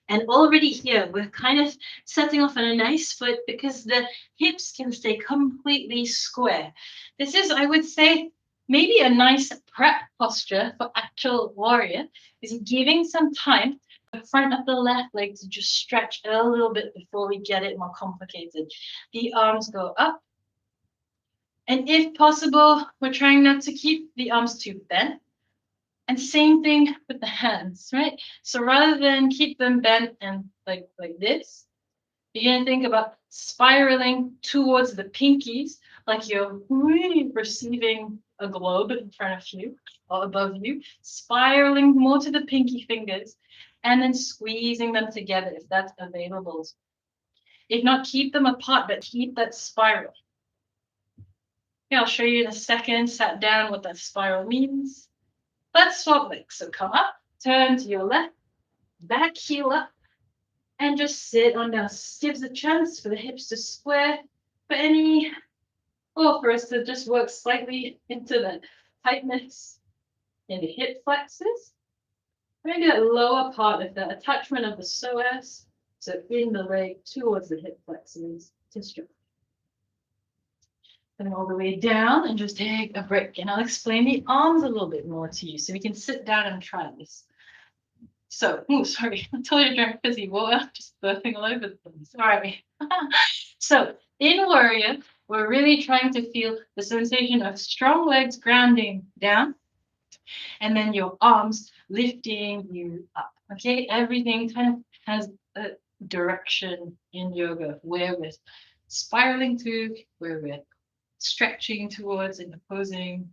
And already here, we're kind of setting off on a nice foot because the hips can stay completely square. This is, I would say, maybe a nice prep posture for actual warrior, is giving some time the front of the left leg to just stretch a little bit before we get it more complicated. The arms go up. And if possible, we're trying not to keep the arms too bent. And same thing with the hands, right? So rather than keep them bent and like this, you're going to think about spiraling towards the pinkies, like you're really receiving a globe in front of you or above you, spiraling more to the pinky fingers, and then squeezing them together if that's available. If not, keep them apart, but keep that spiral. Yeah, I'll show you in a second, sat down, what that spiral means. Let's swap legs. So come up, turn to your left, back heel up, and just sit on down. Gives a chance for the hips to square, or for us to just work slightly into the tightness in the hip flexors. Maybe that lower part of the attachment of the psoas, so in the leg towards the hip flexors to stretch. Then all the way down and just take a break. And I'll explain the arms a little bit more to you so we can sit down and try this. So, sorry, I told you I drank fizzy water, just burping all over the place. All right. So, in warrior, we're really trying to feel the sensation of strong legs grounding down, and then your arms lifting you up. Okay, everything kind of has a direction in yoga where we're spiraling to, where we're stretching towards and opposing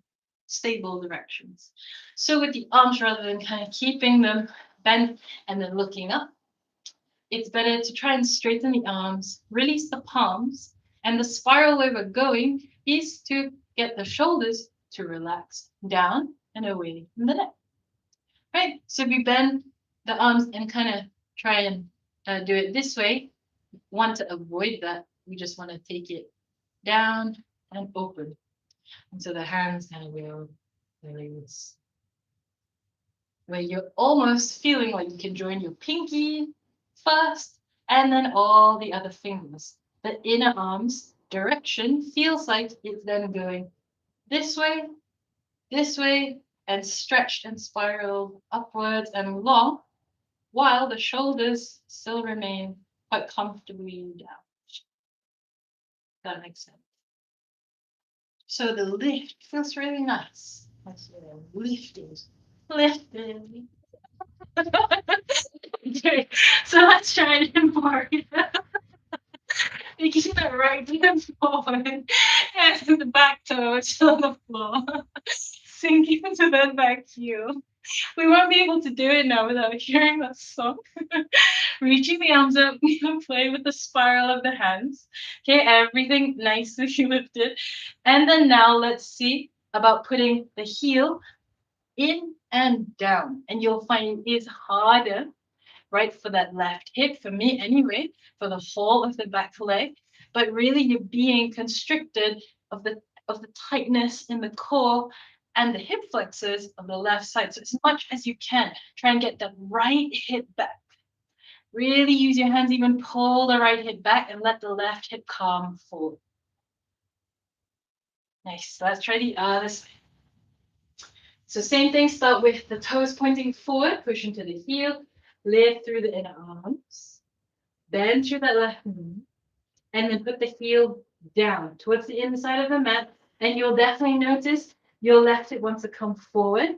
stable directions. So with the arms, rather than kind of keeping them bent and then looking up, it's better to try and straighten the arms, release the palms, and the spiral where we're going is to get the shoulders to relax down and away from the neck. Right? So we bend the arms and kind of try and do it this way. Want to avoid that. We just want to take it down and open. And so the hands kind of will release. Where you're almost feeling like you can join your pinky first and then all the other fingers. The inner arms direction feels like it's then going this way, and stretched and spiraled upwards and long, while the shoulders still remain quite comfortably down. That makes sense. So the lift feels really nice. That's lifting. Okay, so let's try it in more. You can the right leg forward and the back toe still on the floor. Sink into that back heel. We won't be able to do it now without hearing that song. Reaching the arms up, we can play with the spiral of the hands. Okay, everything nicely lifted. And then now let's see about putting the heel in and down. And you'll find it is harder, right, for that left hip, for me anyway, for the whole of the back leg. But really you're being constricted of the tightness in the core and the hip flexors of the left side. So as much as you can, try and get that right hip back. Really use your hands, even pull the right hip back and let the left hip come forward. Nice. Let's try the other side. So same thing, start with the toes pointing forward, push into the heel, lift through the inner arms, bend through that left knee, and then put the heel down towards the inside of the mat. And you'll definitely notice your left hip wants to come forward,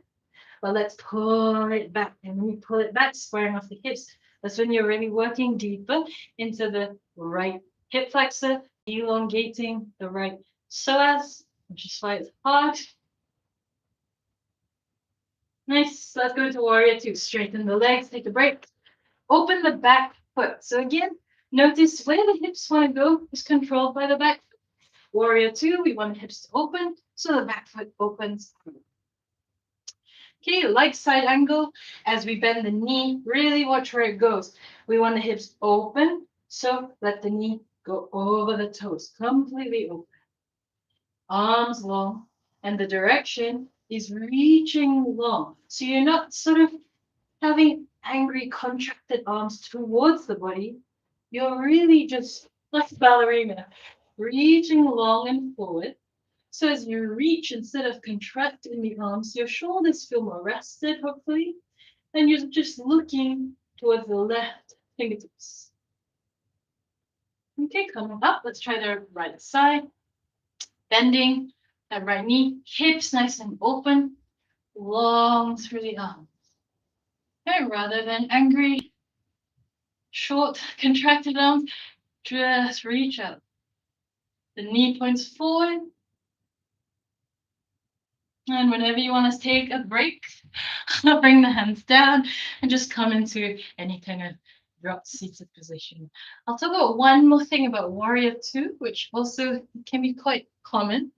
but let's pull it back. And when you pull it back, squaring off the hips, that's when you're really working deeper into the right hip flexor, elongating the right psoas, which is why it's hard. Nice. Let's go to warrior two. Straighten the legs, take a break. Open the back foot. So again, notice where the hips want to go is controlled by the back foot. Warrior two, we want the hips to open, so the back foot opens. Okay, like side angle, as we bend the knee, really watch where it goes. We want the hips open, so let the knee go over the toes, completely open. Arms long, and the direction is reaching long. So you're not sort of having angry, contracted arms towards the body. You're really just like ballerina, reaching long and forward. So as you reach, instead of contracting the arms, your shoulders feel more rested, hopefully, and you're just looking towards the left fingertips. Okay, coming up, let's try the right side. Bending that right knee, hips nice and open, long through the arms. Okay, rather than angry, short, contracted arms, just reach out. The knee points forward. And whenever you want to take a break, bring the hands down and just come into any kind of drop seated position. I'll talk about one more thing about warrior two, which also can be quite common.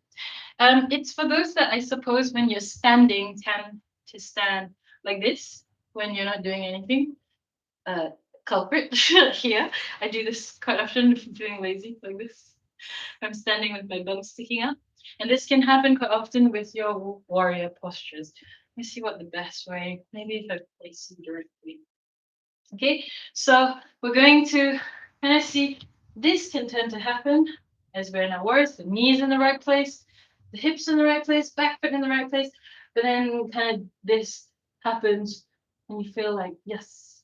It's for those that I suppose when you're standing tend to stand like this when you're not doing anything. Culprit here. I do this quite often if I'm feeling lazy like this. I'm standing with my bum sticking out. And this can happen quite often with your warrior postures. Let me see what the best way, maybe if I place you directly. Okay, so we're going to kind of see this can tend to happen as we're in our warriors, the knees in the right place, the hips in the right place, back foot in the right place. But then kind of this happens and you feel like, yes,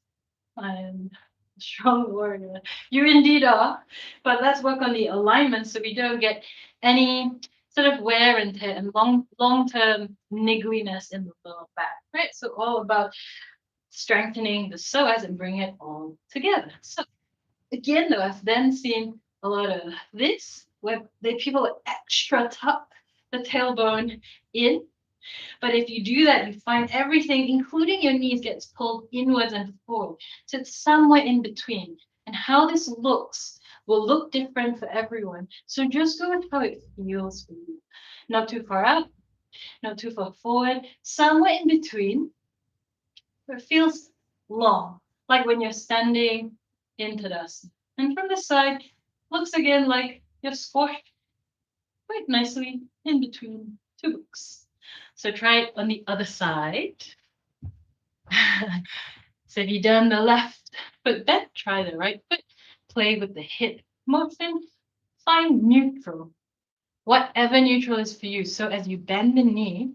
I'm a strong warrior. You indeed are. But let's work on the alignment so we don't get any sort of wear and tear and long-term niggliness in the lower back, right? So all about strengthening the psoas and bring it all together. So again, though, I've then seen a lot of this where people extra tuck the tailbone in. But if you do that, you find everything, including your knees, gets pulled inwards and forward. So it's somewhere in between. And how this looks will look different for everyone. So just go with how it feels for you. Not too far up, not too far forward, somewhere in between. It feels long, like when you're standing into dust. And from the side, looks again like you're squashed quite nicely in between two books. So try it on the other side. So if you've done the left foot bend, try the right foot. Play with the hip motion. Find neutral, whatever neutral is for you. So as you bend the knee,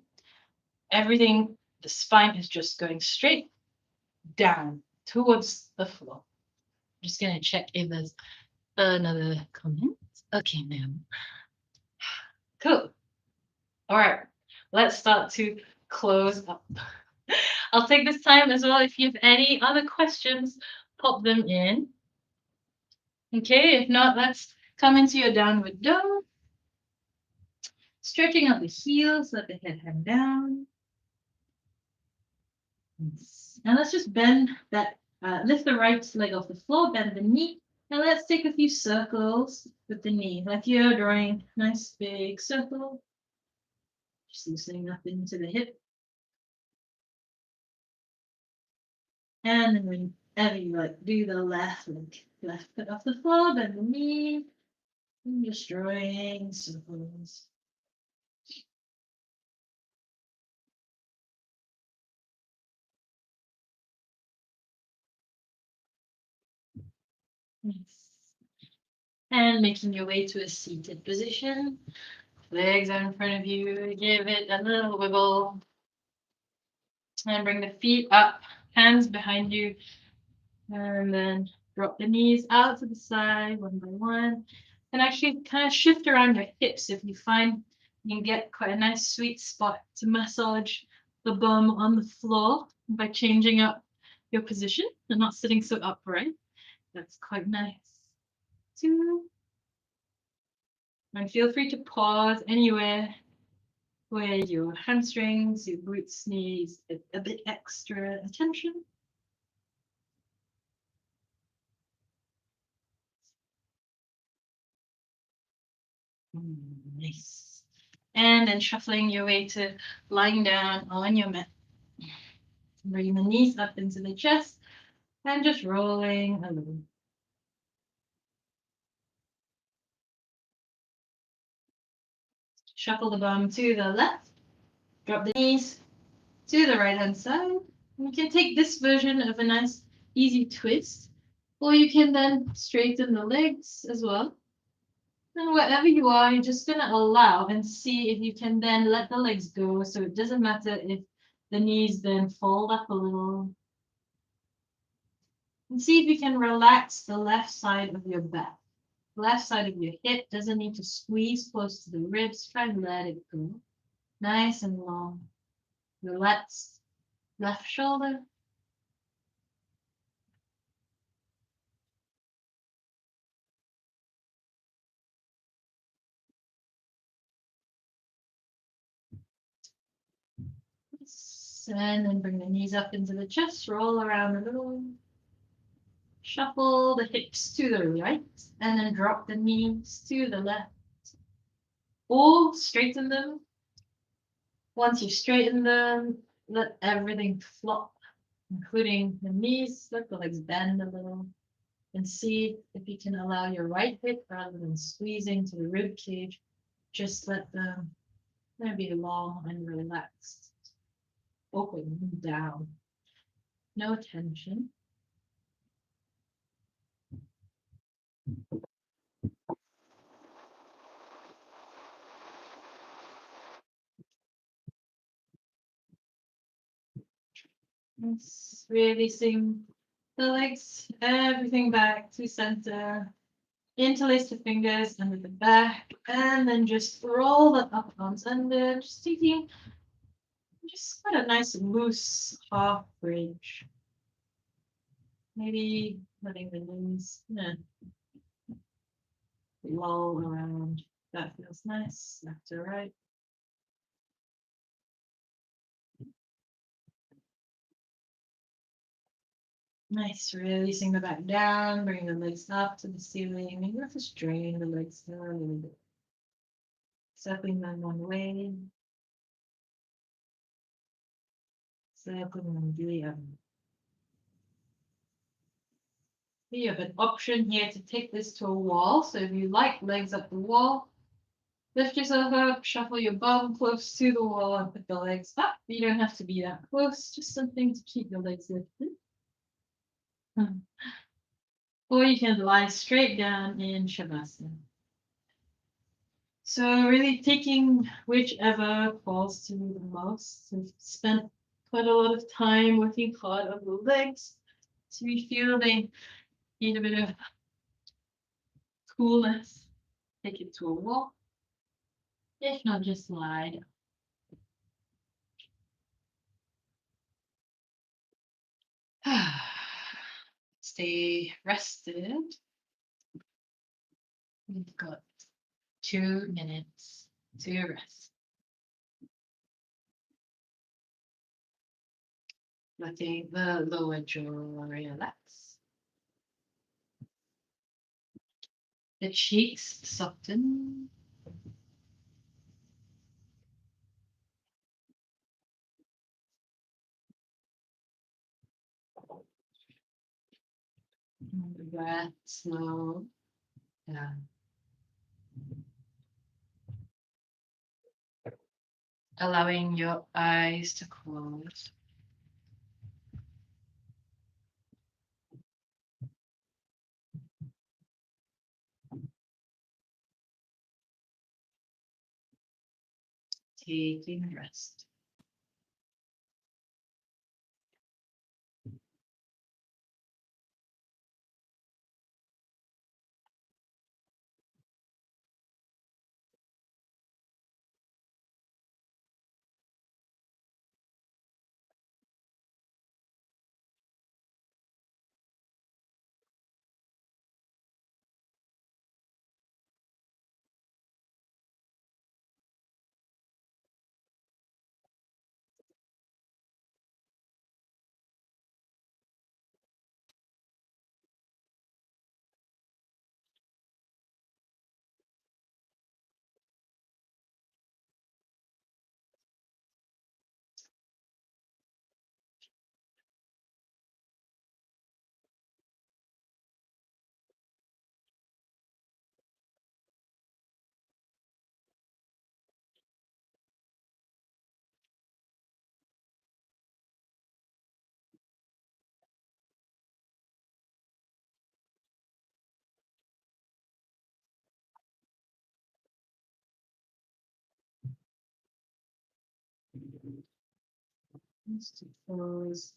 everything, the spine is just going straight down towards the floor. I'm just going to check if there's another comment. Okay, now. Cool. All right, let's start to close up. I'll take this time as well. If you have any other questions, pop them in. Okay, if not, let's come into your downward dog. Stretching out the heels, let the head hang down. And let's just bend that, lift the right leg off the floor, bend the knee. Now let's take a few circles with the knee, like you're drawing a nice big circle. Just loosening up into the hip. And then whenever you like, do the left leg, left foot off the floor, bend the knee, and just drawing circles. Nice. And making your way to a seated position. Legs out in front of you. Give it a little wiggle. And bring the feet up, hands behind you. And then drop the knees out to the side one by one. And actually kind of shift around your hips if you find you can get quite a nice sweet spot to massage the bum on the floor by changing up your position and not sitting so upright. That's quite nice. 2. And feel free to pause anywhere where your hamstrings, your glutes needs a bit extra attention. Nice. And then shuffling your way to lying down on your mat. Bring the knees up into the chest and just rolling a little. Shuffle the bum to the left. Drop the knees to the right hand side. And you can take this version of a nice easy twist, or you can then straighten the legs as well. And wherever you are, you're just going to allow and see if you can then let the legs go. So it doesn't matter if the knees then fold up a little. And see if you can relax the left side of your back. Left side of your hip doesn't need to squeeze close to the ribs. Try and let it go. Nice and long. Relax left shoulder. And then bring the knees up into the chest. Roll around a little. Shuffle the hips to the right. And then drop the knees to the left. Or straighten them. Once you straighten them, let everything flop, including the knees. Let the legs bend a little. And see if you can allow your right hip, rather than squeezing to the rib cage, just let them be long and relaxed. Open down. No tension. It's releasing the legs, everything back to center. Interlace the fingers under the back, and then just roll the up arms under, just taking just quite a nice loose half bridge. Maybe letting the knees loll around. That feels nice. Left to right. Nice, releasing the back down, bring the legs up to the ceiling. Maybe you have to strain the legs down a little bit. Circling them one way. Circling them the other. You have an option here to take this to a wall. So if you like legs up the wall, lift yourself up, shuffle your bum close to the wall and put the legs up. You don't have to be that close, just something to keep your legs lifted. Or you can lie straight down in Shavasana. So really taking whichever falls to you the most. We've spent quite a lot of time working hard on the legs. So we feel they need a bit of coolness. Take it to a wall. If not, just lie down. Stay rested. We've got 2 minutes to rest. Letting the lower jaw relax. The cheeks soften. And the breath slow down. Allowing your eyes to close. taking rest. Just to close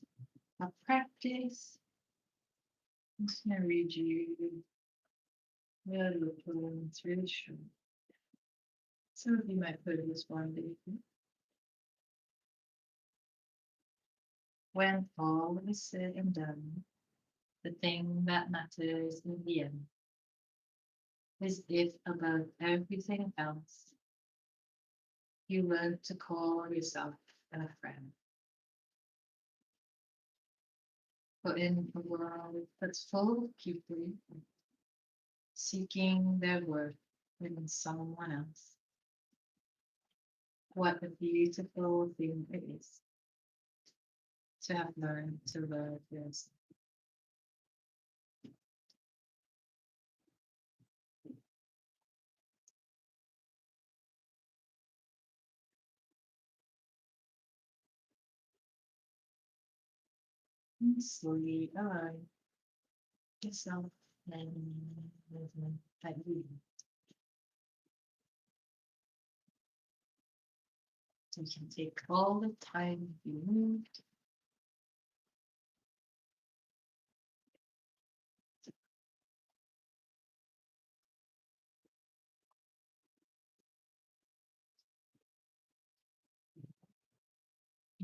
our practice, I'm just going to read you the little poem. It's really short. Some of you might put this one later. When all is said and done, the thing that matters in the end is if above everything else, you learn to call yourself a friend. For in a world that's full of people seeking their worth in someone else, what a beautiful thing it is to have learned to love yourself. And slowly allow yourself and movement that you need. So you can take all the time you moved.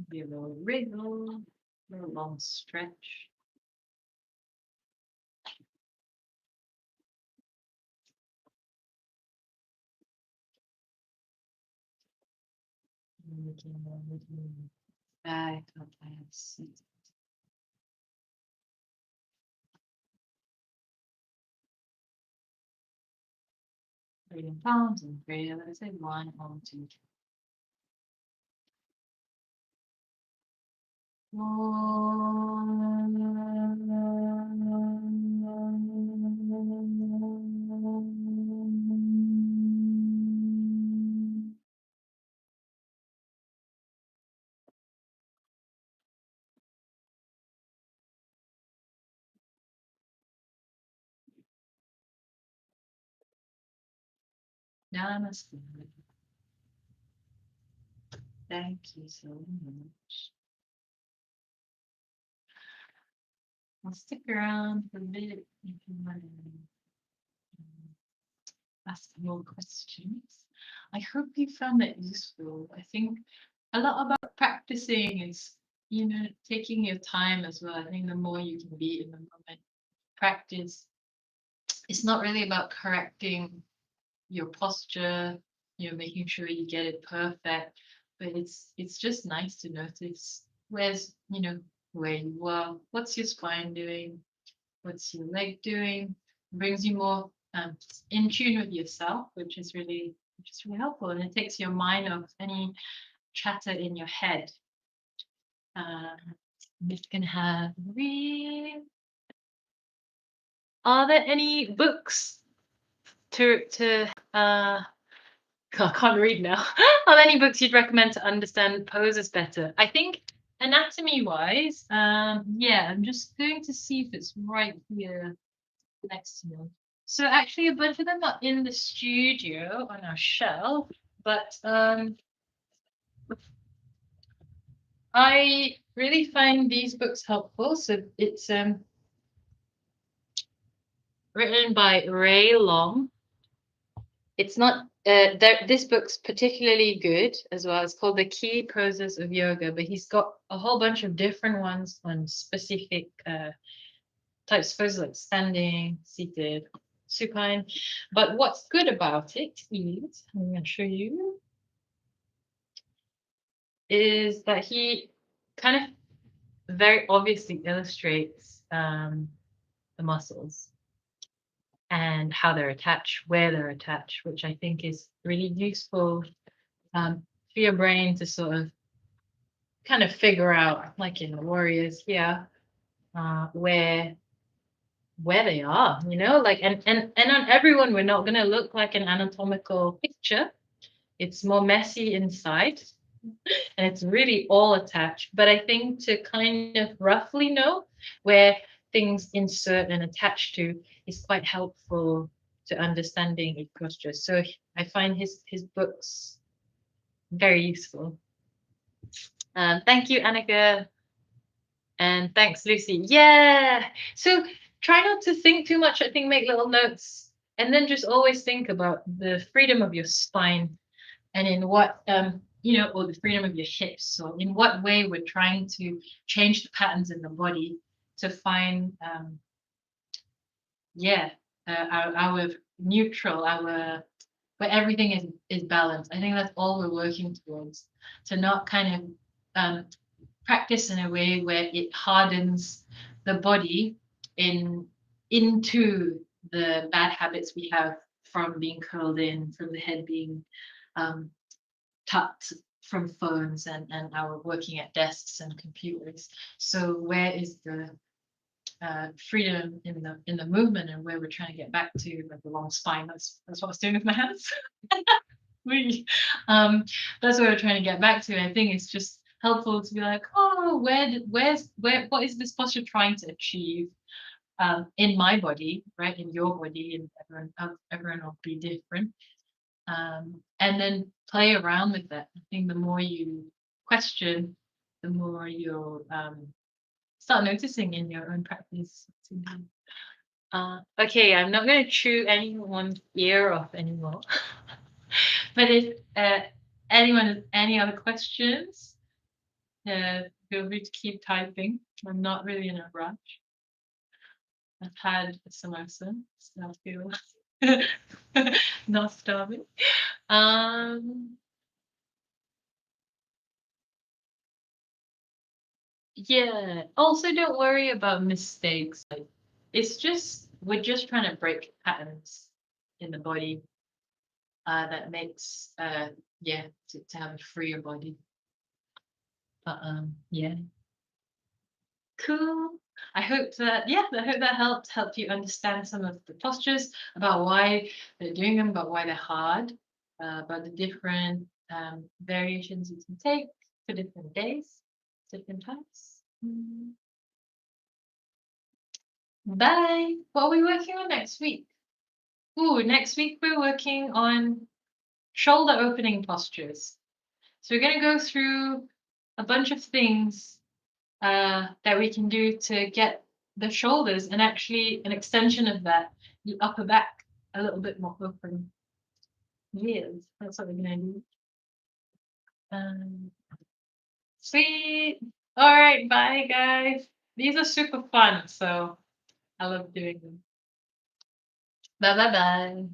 Maybe a little wriggle, a little long stretch. And we can move back up and sit. Breathing palms and prayer. Let us say 1 on 2. Namaste. Thank you so much. I'll stick around for a bit if you want to ask more questions. I hope you found that useful. I think a lot about practicing is, taking your time as well. I think the more you can be in the moment, practice. It's not really about correcting your posture, making sure you get it perfect, but it's just nice to notice where's, where you are, what's your spine doing, what's your leg doing, brings you more in tune with yourself, which is really helpful, and it takes your mind off any chatter in your head. I'm just gonna have a read. Are there any books I can't read now. Are there any books you'd recommend to understand poses better? I think anatomy wise, yeah, I'm just going to see if it's right here next to me. So actually a bunch of them are in the studio on our shelf, but I really find these books helpful. So it's written by Ray Long. It's not this book's particularly good as well. It's called The Key Poses of Yoga, but he's got a whole bunch of different ones on specific types of poses like standing, seated, supine. But what's good about it is, I'm going to show you, is that he kind of very obviously illustrates the muscles and how they're attached, where they're attached, which I think is really useful for your brain to sort of kind of figure out, like in the warriors here, where they are, you know, like and on everyone, we're not going to look like an anatomical picture. It's more messy inside, and it's really all attached. But I think to kind of roughly know where things insert and attach to is quite helpful to understanding each posture. So I find his books very useful. Thank you, Annika. And thanks, Lucy. Yeah. So try not to think too much. I think make little notes and then just always think about the freedom of your spine and in what, or the freedom of your hips. So in what way we're trying to change the patterns in the body to find, our neutral, where everything is balanced. I think that's all we're working towards, to not kind of practice in a way where it hardens the body into the bad habits we have from being curled in, from the head being tucked, from phones and our working at desks and computers. So where is the freedom in the movement, and where we're trying to get back to, like the long spine? That's what I was doing with my hands. We, that's what we're trying to get back to. I think it's just helpful to be like, oh, what is this posture trying to achieve in my body, right? In your body, and everyone will be different. And then play around with that. I think the more you question, the more you'll start noticing in your own practice. Okay, I'm not going to chew anyone's ear off anymore. But if anyone has any other questions, feel free to keep typing. I'm not really in a rush. I've had a samosa, so I feel not starving. Yeah. Also, don't worry about mistakes. Like, we're just trying to break patterns in the body that makes to have a freer body. But yeah. Cool. I hope that helped you understand some of the postures, about why they're doing them, about why they're hard, about the different variations you can take for different days, different times. Bye. What are we working on next week? Ooh, next week we're working on shoulder opening postures. So we're going to go through a bunch of things that we can do to get the shoulders and actually an extension of that, the upper back, a little bit more open. Yes, that's what we're going to do. Sweet. All right, bye, guys. These are super fun, so I love doing them. Bye, bye, bye.